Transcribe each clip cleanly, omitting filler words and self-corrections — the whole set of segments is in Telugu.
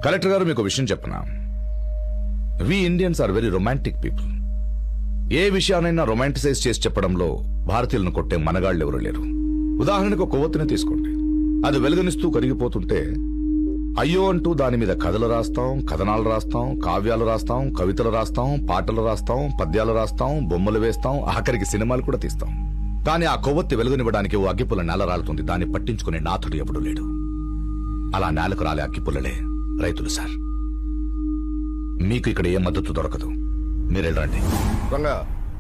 కలెక్టర్ గారు మీకు విషయం చెప్పనా, we Indians are very romantic people. ఏ విషయానైనా రొమాంటిసైజ్ చేసి చెప్పడంలో భారతీయులను కొట్టే మనగాళ్ళు ఎవరు లేరు. ఉదాహరణకు ఒక కొవ్వొత్తిని తీసుకోండి, అది వెలుగునిస్తూ కరిగిపోతుంటే అయ్యో అంటూ దాని మీద కథలు రాస్తాం, కథనాలు రాస్తాం, కావ్యాలు రాస్తాం, కవితలు రాస్తాం, పాటలు రాస్తాం, పద్యాలు రాస్తాం, బొమ్మలు వేస్తాం, ఆఖరికి సినిమాలు కూడా తీస్తాం. కానీ ఆ కొవ్వొత్తి వెలుగునివ్వడానికి ఓ అగ్గిపుల్ల నేల రాలుతుంది, దాన్ని పట్టించుకునే నాథుడు ఎవడూ లేడు. అలా నేలకు రాలే అగ్గిపుల్లలే రైతులు సార్. మీకు ఇక్కడ ఏ మద్దతు దొరకదు, మీరు వెళ్ళండి. రంగా,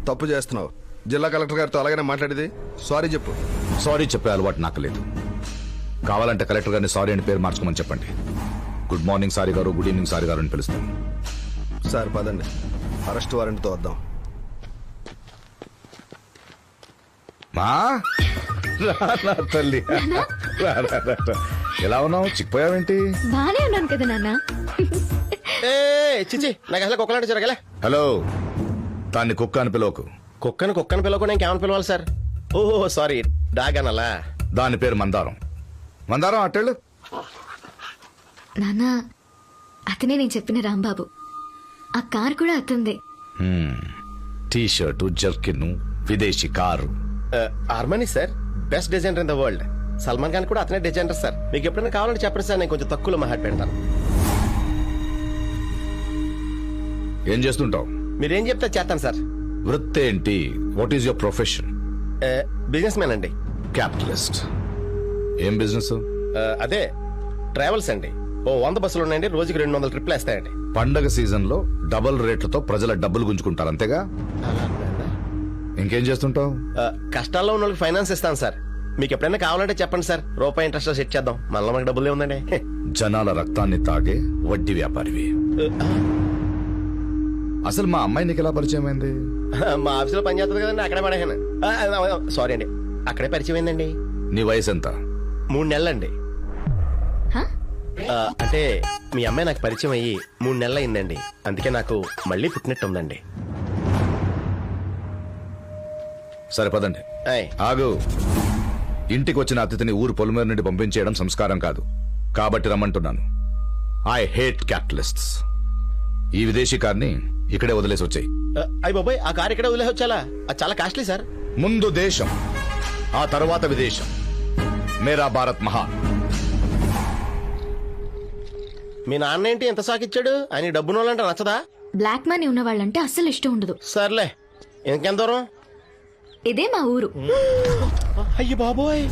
తప్పు చేస్తున్నావు. జిల్లా కలెక్టర్ గారితో అలాగనే మాట్లాడేది. సారీ చెప్పు. సారీ చెప్పే అలవాటు నాకు లేదు. కావాలంటే కలెక్టర్ గారిని సారీ అని పేరు మార్చుకోమని చెప్పండి. గుడ్ మార్నింగ్ సారీ గారు, గుడ్ ఈవినింగ్ సారీ గారు అని పిలుస్తాను. సార్ పదండి, అరెస్ట్ వారెంట్తో వద్దాం. మా రా తల్లి, ఎలా ఉన్నావు? చిక్కిపోయావేంటి? బానే ఉన్నాను కదా నాన్న. చిచి, నాకు అసలు కుక్కలంటే జరగలే. హలో, దాన్ని కుక్క అని పిలవకు. కుక్కను పిలవకుండా ఇంకేమని పిలవాలి సార్? ఓహో సారీ, డాగ్ అనలా. దాని పేరు మందారం. మందారం అట్టేళ్ళు. నాన్న, అతనే నేను చెప్పిన రాంబాబు. ఆ కార్ కూడా అతందే. టీ షర్టు, జర్కిన్, విదేశీ car. Armani sir, best designer in the world. Salman Khan కూడా అతనే డిజైనర్ సార్. మీకు ఎప్పుడైనా కావాలంటే చెప్పండి సార్, నేను కొంచెం తక్కువలో మహాట్ పెడతాను. ఏం చేస్తుంటావు? మీరేం చెప్తే చేస్తాను సార్. వృత్తి ఏంటి? What is your profession? Business man అండి. క్యాపిటలిస్ట్. ఏం బిజినెస్? అదే ట్రావెల్స్ అండి. ఓ 100 బస్సులు ఉన్నాయండి, రోజుకి 200 ట్రిప్లు వేస్తాయండి. పండగ సీజన్ లో డబుల్ రేట్లతో ప్రజల డబ్బులు గుంజుకుంటారు, అంతేగా? ఇంకేం చేస్తుంటావు? కష్టాల్లో ఉన్న వాళ్ళకి ఫైనాన్స్ ఇస్తాను సార్. మీకు ఎప్పుడైనా కావాలంటే చెప్పండి సార్, రూపాయి ఇంట్రెస్ట్ సెట్ చేద్దాం. మళ్ళీ మనకు డబ్బులు ఉందండి. జనాల రక్తాన్ని తాగే వడ్డీ వ్యాపారివి. అసలు మా అమ్మాయి నీకు ఎలా పరిచయం అయింది? మా ఆఫీసులో పని చేస్తుంది కదండి, అక్కడే పడేసాను. సారీ అండి, అక్కడే పరిచయం అయిందండి. నీ వయసు ఎంత? 3 నెలలండి. అంటే మీ అమ్మాయి నాకు పరిచయం అయ్యి 3 నెలలు అయిందండి. అందుకే నాకు మళ్ళీ పుట్టినట్టు ఉందండి. సరే పదండి. ఆగు. ఇంటికి వచ్చిన అతిథిని ఊరు పొలిమేర నుండి పంపించేయడం సంస్కారం కాదు, కాబట్టి రమ్మంటున్నాను. I hate క్యాపిటలిస్ట్స్. ఈ విదేశీ కార్ని ఇక్కడే వదిలేసి వచ్చాయి. అయ్యి బాబాయ్, ఆ కారు ఇక్కడే వదిలేసి వచ్చాలా? అది చాలా కాస్ట్లీ సార్. ముందు దేశం, ఆ తర్వాత విదేశం. మేరా భారత్ మహాన్. మీ నాన్న ఏంటి ఎంత సాకిచ్చాడు? ఆయన డబ్బున వాళ్ళంటే నచ్చదా? బ్లాక్ మనీ ఉన్న వాళ్ళంటే అస్సలు ఇష్టం ఉండదు. సర్లే, ఇంకెంత దూరం? ఇదే మా ఊరు. అయ్యి బాబోయ్,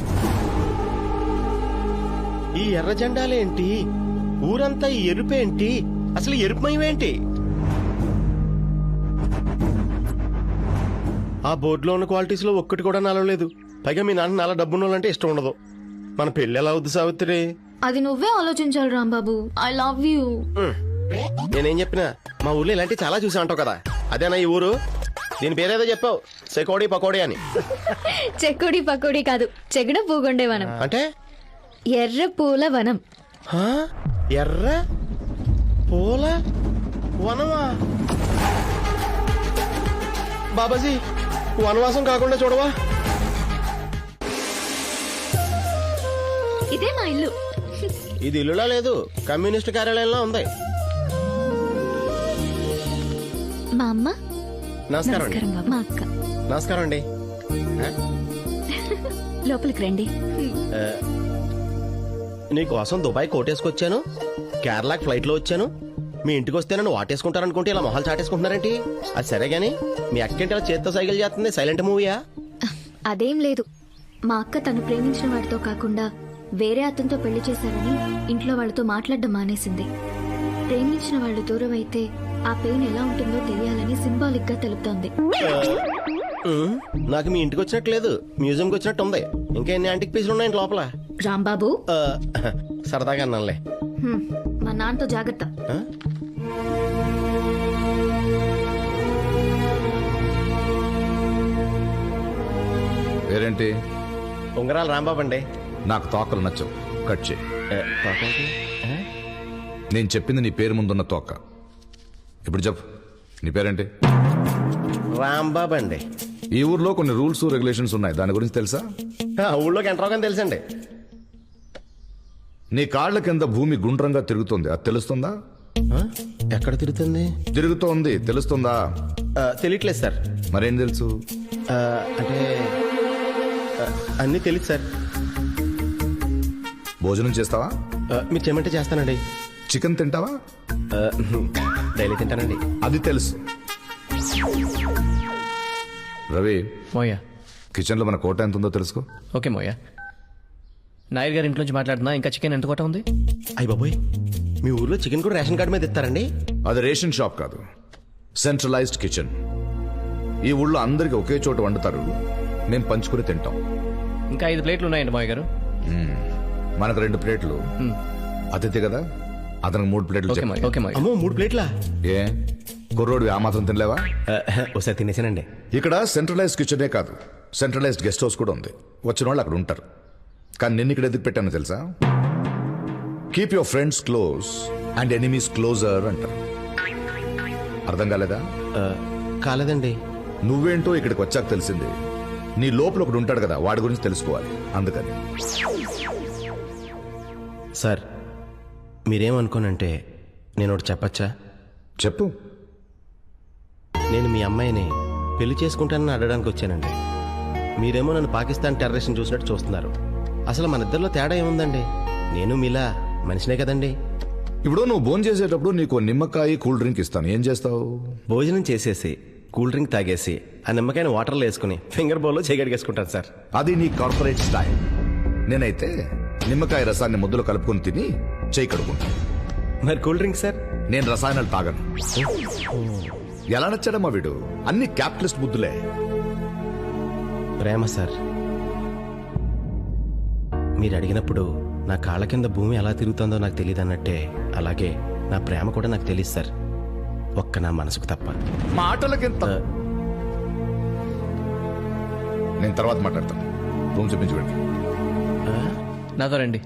ఈ ఎర్ర జెండాలేంటి? ఊరంతా ఈ ఎరుపేంటి? అసలు ఎరుపుమయమేంటి? ఆ బోర్డులో ఉన్న క్వాలిటీస్ లో ఒక్కటి కూడా నలవలేదు. పైగా మీ నాన్న నాలా డబ్బున్నోళ్ళంటే ఇష్టం ఉండదు. మన పెళ్లి ఎలా అవుద్ది సావిత్రి? అది నువ్వే ఆలోచించాలి రాంబాబు. I love you. నేనేం చెప్పినా మా ఊర్లో ఇలాంటి చాలా చూసా అంటావు కదా, అదేనా ఈ ఊరు? దీని పేరేదో చెప్పావు, చెకోడి పకోడి అని. చెక్కుడి పకోడి కాదు, చెగడ పూగొండే వనం. అంటే ఎర్ర పూల వనం. ఎర్ర పూల వనమా? బాబాజీ, వనవాసం కాకుండా చూడవా? ఇదే మా ఇల్లు. ఇది ఇల్లులా లేదు, కమ్యూనిస్ట్ కార్యాలయంలో ఉంది. మా అమ్మ. నమస్కారం అండి. నమస్కారం బాబు. మా అక్క. నమస్కారం అండి. లోపలికి రండి. నీకోసం దుబాయ్ కోటేసుకొచ్చాను, కేరళకి ఫ్లైట్ లో వచ్చాను. మీ ఇంటికి వస్తే నన్ను వాటేసుకుంటారనుకుంటే ఇలా మొహాలు చాటేసుకుంటున్నారేంటి? అది సరే గాని, మీ అక్కేంటి అలా చేత్తో సైకిల్ చేస్తుంది? సైలెంట్ మూవీయా? అదేం లేదు, మా అక్క తను ప్రేమించిన వాడితో కాకుండా వేరే అతనితో పెళ్లి చేశారని ఇంట్లో వాళ్ళతో మాట్లాడడం మానేసింది. ప్రేమించిన వాళ్ళు దూరం అయితే ఆ పెయిన్ ఎలా ఉంటుందో తెలియాలని సింబాలిక్ గా తెలుపుతోంది. నాకు మీ ఇంటికి వచ్చినట్లేదు, మ్యూజియంకి వచ్చినట్టు ఉంది. ఇంకా ఎన్ని యాంటిక్ పీసులు ఉన్నాయి లోపల? రాంబాబు, సరదాగా అన్నానులే. మా నాన్నతో జాగ్రత్త. పేరేంటి? ఉంగరాలు రాంబాబు అండి. నాకు తోకలు నచ్చవు, కట్ చేయి. నేను చెప్పింది నీ పేరు ముందున్న తోక. ఇప్పుడు చెప్పు, నీ పేరేంటి? రాంబాబు అండి. ఈ ఊర్లో కొన్ని రూల్స్ రెగ్యులేషన్స్ ఉన్నాయి, దాని గురించి తెలుసా? ఊళ్ళోకి ఎంటర్ అవగానే తెలుసండి. నీ కాళ్ళ కింద భూమి గుండ్రంగా తిరుగుతుంది, అది తెలుస్తుందా? ఆ? ఎక్కడ తిరుగుతుంది? తిరుగుతోంది, తెలుస్తుందా? తెలియట్లేదు సార్. మరేం తెలుసు? అంటే అన్నీ తెలియదు సార్. భోజనం చేస్తావా? మీరు చేయమంటే చేస్తానండి. చికెన్ తింటావా? డైలీ తింటానండి. అది తెలుసు. రవి, మోయా. కిచెన్ లో మన కోట ఎంత ఉందో తెలుసుకో. ఓకే మోయా. నాయర్ గారి ఇంట్లోంచి మాట్లాడుతున్నా. ఇంకా చికెన్ ఎంత కోట ఉంది? అయ్య బాబోయ్, మీ ఊర్లో చికెన్ కూడా రేషన్ కార్డు మీద ఇస్తారండి? అది రేషన్ షాప్ కాదు, సెంట్రలైజ్డ్ కిచెన్. ఈ ఊళ్ళో అందరికి ఒకే చోట వండుతారు, మేము పంచుకుని తింటాం. ఇంకా 5 ప్లేట్లు ఉన్నాయండి మోయ్ గారు. మనకు 2 ప్లేట్లు. అతిథి కదా, అతనికి 3 ప్లేట్లు ఓకే చెప్పు. మోయ్, ఓకే మోయ్. అమ్మో, 3 ప్లేట్లా? ఏ కుర్రోడు ఆ మాత్రం తినలేవా? ఒకసారి తినేసానండి. ఇక్కడ సెంట్రలైజ్డ్ కిచెనే కాదు, సెంట్రలైజ్డ్ గెస్ట్ హౌస్ కూడా ఉంది. వచ్చిన వాళ్ళు అక్కడ ఉంటారు. కానీ నిన్ను ఇక్కడ ఎందుకు పెట్టానో తెలుసా? Keep your friends close and enemies closer అంటారు. అర్థం కాలేదా? కాలేదండి. నువ్వేంటో ఇక్కడికి వచ్చాక తెలిసింది. నీ లోపల ఒకడు ఉంటాడు కదా, వాడి గురించి తెలుసుకోవాలి. అందుకని సార్, మీరేమనుకోనంటే నేను ఒకటి చెప్పచ్చా? చెప్పు. నేను మీ అమ్మాయిని పెళ్లి చేసుకుంటానని అడగడానికి వచ్చానండి. మీరేమో నన్ను పాకిస్తాన్ టెర్రరిస్ట్ని చూసినట్టు చూస్తున్నారు. అసలు మన ఇద్దరిలో తేడా ఏముందండి? నేను మీలా మనిషినే కదండి. ఇప్పుడు నువ్వు భోజనం చేసేటప్పుడు నీకు నిమ్మకాయ కూల్ డ్రింక్ ఇస్తాను, ఏం చేస్తావు? భోజనం చేసేసి కూల్ డ్రింక్ తాగేసి ఆ నిమ్మకాయని వాటర్లో వేసుకుని ఫింగర్ బౌల్లో చేయగడిగేసుకుంటాను సార్. అది నీ కార్పొరేట్ స్టైల్. నేనైతే నిమ్మకాయ రసాన్ని ముద్దలు కలుపుకొని తిని చేయి కడుకుంటాను. మరి కూల్ డ్రింక్ సార్? నేను రసాయనాలు తాగను. ఎలా నచ్చాడమ్మా వీడు? అన్ని క్యాపిటలిస్ట్ బుద్ధులే. ప్రేమ సార్. మీరు అడిగినప్పుడు నా కాళ్ళ కింద భూమి ఎలా తిరుగుతుందో నాకు తెలియదు అన్నట్టే, అలాగే నా ప్రేమ కూడా నాకు తెలియదు సార్. ఒక్క నా మనసుకు తప్ప. మాటలకింత. నేను తర్వాత మాట్లాడతాను. రూమ్ చూపించి వెళ్ళి. నాతో రండి.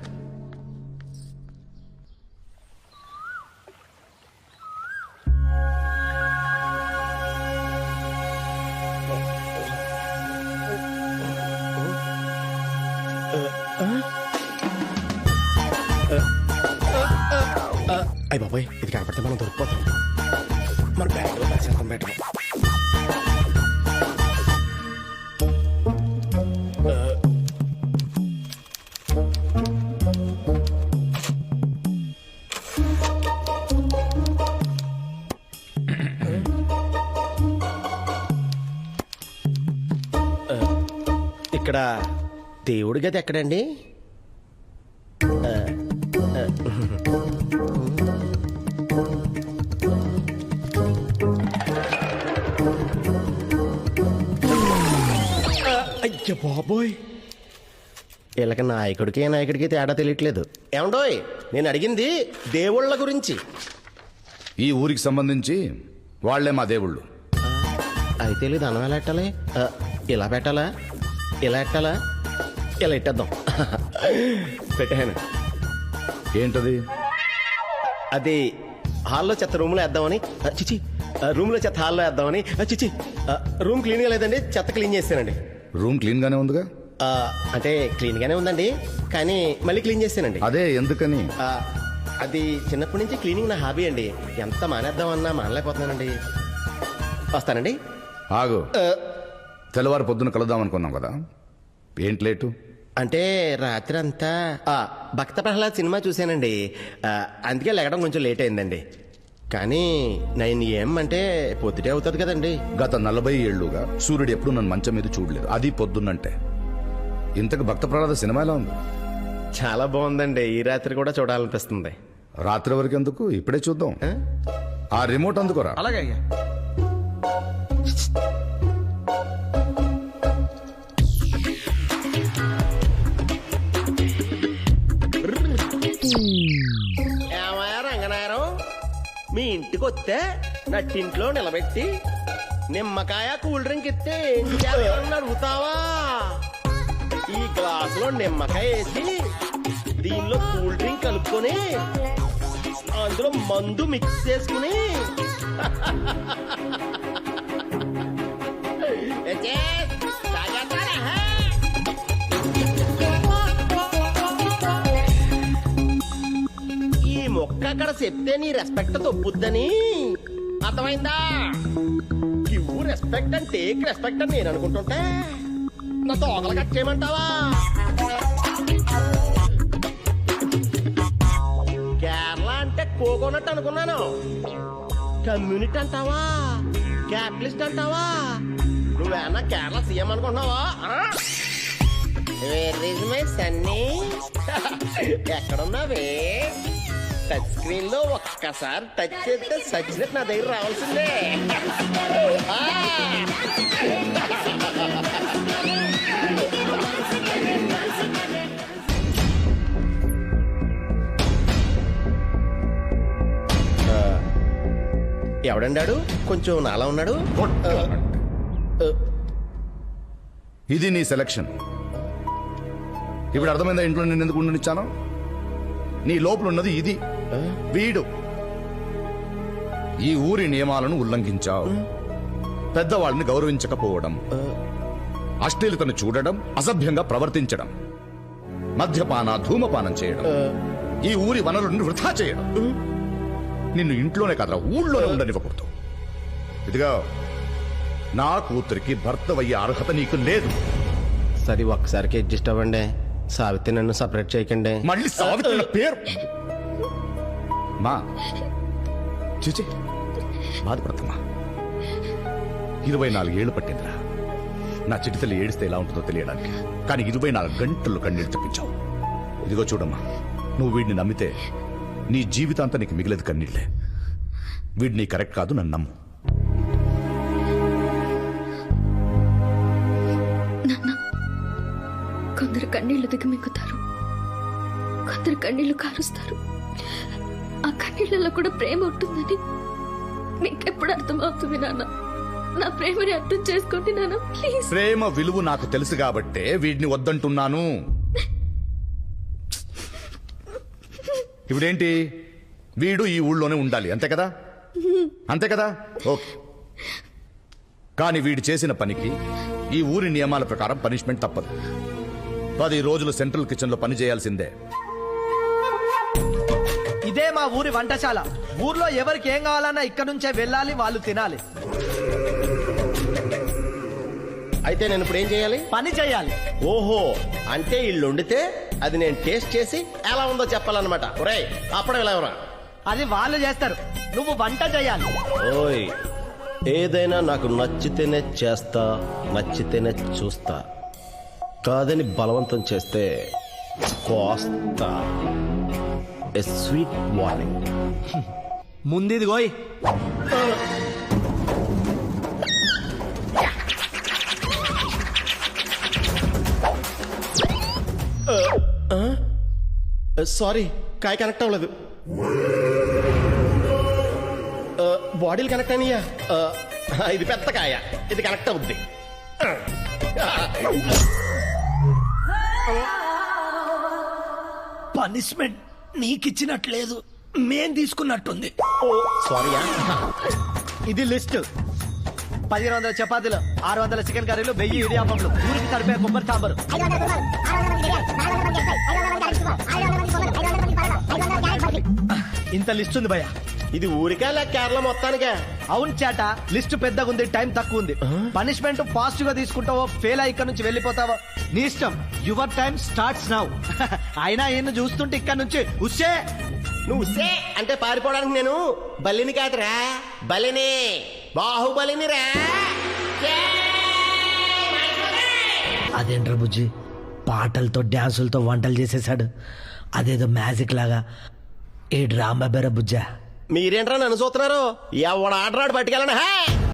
అయ్య బాబాయ్, ఇది కనపడితే మనం దొరికిపోతాం. మన బ్యాగ్లో పరిచేస్తాం. బయట ఇక్కడ దేవుడి గది ఎక్కడండి? అయ్య బాబోయ్, వీళ్ళకి నాయకుడికి తేడా తెలియట్లేదు. ఏమండోయ్, నేను అడిగింది దేవుళ్ళ గురించి. ఈ ఊరికి సంబంధించి వాళ్లే మా దేవుళ్ళు. అయితే లేదు, అన్నం ఎలా పెట్టాలి? ఇలా పెట్టాలా, ఇలా పెట్టాలా? ఇలా పెట్టేద్దాం. పెట్టాను. ఏంటది? అది హాల్లో చెత్త రూమ్లో వేద్దామని. చిచి, రూమ్లో చెత్త హాల్లో వేద్దామని. చిచి, రూమ్ క్లీన్గా లేదండి, చెత్త క్లీన్ చేస్తానండి. రూమ్ క్లీన్ గానే ఉందిగా? అంటే క్లీన్గానే ఉందండి, కానీ మళ్ళీ క్లీన్ చేస్తానండి. అదే ఎందుకని? అది చిన్నప్పటి నుంచి క్లీనింగ్ నా హాబీ అండి. ఎంత మానేద్దామన్నా మానలేకపోతున్నానండి. వస్తానండి. ఆగు. తెల్లవారు పొద్దున కలుద్దాం అనుకున్నాం కదా, ఏంటి లేటు? అంటే రాత్రి అంతా భక్త ప్రహ్లాద్ సినిమా చూశానండి. అందుకే లెగడం కొంచెం లేట్ అయిందండి. కానీ 9 AM అంటే పొద్దుటే అవుతుంది కదండి. గత 40 ఏళ్లుగా సూర్యుడు ఎప్పుడు నన్ను మంచం మీద చూడలేదు, అది పొద్దున్నంటే. ఇంతకు భక్త ప్రహ్లాద సినిమా ఎలా ఉంది? చాలా బాగుందండి. ఈ రాత్రి కూడా చూడాలనిపిస్తుంది. రాత్రి వరకు ఎందుకు, ఇప్పుడే చూద్దాం. ఆ రిమోట్ అందుకోరా. అలాగే అయ్యా. ఏమయ్యా రంగనాయరం, మీ ఇంటికి వస్తే నట్టింట్లో నిలబెట్టి నిమ్మకాయ కూల్ డ్రింక్ ఇస్తే ఏం చేయాలని అడుగుతావా? ఈ గ్లాసులో నిమ్మకాయ వేసి దీనిలో కూల్ డ్రింక్ కలుపుకొని అందులో మందు మిక్స్ చేసుకుని చెప్తే నీ రెస్పెక్ట్ తప్పుద్దని. అర్థమైందా? Give respect and take respect అని నేను అనుకుంటుంటే నా తోకలు కట్ చేయమంటావా? కేరళ అంటే కోకోనట్ అనుకున్నాను. కమ్యూనిటీ అంటావా? క్యాపిటలిస్ట్ అంటావా? నువ్వేనా కేరళ సీఎం అనుకుంటున్నావా? మై సన్నీ ఎక్కడున్నావే? టచ్ స్క్రీన్ లో ఒక్కసారి టచ్ చేస్తే సచ్చినట్టు నా దగ్గర రావాల్సిందే. ఆ! ఎవడండాడు? కొంచెం నాలా ఉన్నాడు. ఇది నీ సెలక్షన్. ఇప్పుడు అర్థమైందా ఇంట్లో నేను ఎందుకు ఉండనిచ్చాను? నీ లోపల ఉన్నది ఇది. వీడు ఈ ఊరి నియమాలను ఉల్లంఘించావు. పెద్దవాళ్ళని గౌరవించకపోవడం, అశ్లీలతను చూడడం, అసభ్యంగా ప్రవర్తించడం, మద్యపాన ధూమపానం చేయడం, ఈ ఊరి వనరులను వృధా చేయడం. నిన్ను ఇంట్లోనే కాదురా ఊళ్ళోనే ఉండనివ్వకూడదు. ఇదిగా నా కూతురికి భర్తవయ్యే అర్హత నీకు లేదు. సరే ఒక్కసారికి అడ్జస్ట్ అవ్వండి. సావిత్రి నన్ను సపరేట్ చేయకండి. మళ్ళీ సావిత్రి నా పేరు మా చూచి బాధపడుతున్నా. 24 ఏళ్ళు పట్టిందిరా నా చిటితల్లి ఏడిస్తే ఎలా ఉంటుందో తెలియడానికి. కానీ 24 గంటలు కన్నీళ్ళు తెప్పించావు. ఇదిగో చూడమ్మా, నువ్వు వీడిని నమ్మితే నీ జీవితాంతా నీకు మిగిలేదు కన్నీళ్లే. వీడు నీ కరెక్ట్ కాదు, నన్ను నమ్ము. నాన్న, కొందరు కన్నీళ్లు దిగమింగుతారు, కొందరు కన్నీళ్లు కారుస్తారు. ఆ కన్నీళ్లలో కూడా ప్రేమ ఉంటుందని మీకెప్పుడు అర్థమవుతుంది నాన్న? నా ప్రేమని అర్థం చేసుకోండి నాన్న, ప్లీజ్. ప్రేమ విలువ నాకు తెలుసు కాబట్టే వీడిని వద్దంటున్నాను. ఇప్పుడేంటి, వీడు ఈ ఊళ్ళోనే ఉండాలి, అంతే కదా? అంతే కదా? ఓకే. కానీ వీడు చేసిన పనికి ఈ ఊరి నియమాల ప్రకారం పనిష్మెంట్ తప్పదు. 10 రోజులు సెంట్రల్ కిచెన్ లో పని చేయాల్సిందే. ఇదే మా ఊరి వంటశాల. ఊర్లో ఎవరికి ఏం కావాలన్నా ఇక్కడ నుంచే వెళ్ళాలి, వాళ్ళు తినాలి. అయితే నేను ఇప్పుడు ఏం చేయాలి? పని చేయాలి. ఓహో, అంటే వీళ్ళు వండితే అది నేను టేస్ట్ చేసి ఎలా ఉందో చెప్పాలన్నమాట. ఒరేయ్, అప్పుడు ఎలా ఎవరా? అది వాళ్ళు చేస్తారు, నువ్వు వంట చేయాలి. ఓయ్, ఏదైనా నాకు నచ్చితేనే చేస్తా, నచ్చితేనే చూస్తా. కాదని బలవంతం చేస్తే కోస్తా. A sweet warning. ముందిది గోయ్. సారీ, కాయ కనెక్ట్ అవ్వలేదు. బాడీలు కనెక్ట్ అయినాయా? ఇది పెద్ద కాయ, ఇది కనెక్ట్ అవుద్ది. పనిష్మెంట్ నీకిచ్చినట్లేదు, మేం తీసుకున్నట్టుంది. సారీయా? ఇది లిస్ట్. 1500 చపాతీలు, 600 చికెన్ కర్రీలు, 1000 ఇడియాపంలు, ఊరికి సరిపోయే కొబ్బరి సాంబారు. ఇంత లిస్ట్ ఉంది భయ్య. ఇది ఊరికా లేక కేరళ మొత్తానికే? అవును చేట, లిస్ట్ పెద్దగా ఉంది, టైం తక్కువ ఉంది. పనిష్మెంట్ ఫాస్ట్ గా తీసుకుంటావో ఫెయిల్ అయ్యి ఇక్కడ నుంచి వెళ్ళిపోతావో నీ ఇష్టం. Your time starts now. అయినా ఈయన చూస్తుంటే ఇక్కడ నుంచి ఉస్సే. నువ్వు సే అంటే పారిపోవడానికి నేను బలిని కాదురా, బలిని, బాహుబలిని రా. అదేంట్రా బుజ్జి, పాటలతో డ్యాన్సులతో వంటలు చేసేసాడు. అదేదో మ్యాజిక్ లాగా. ఏ డ్రామా బెర బుజ్జా. మీరేంట్రా నన్ను చూస్తున్నారు? ఎవడు ఆటరాడు పట్టుకెళ్ళండి.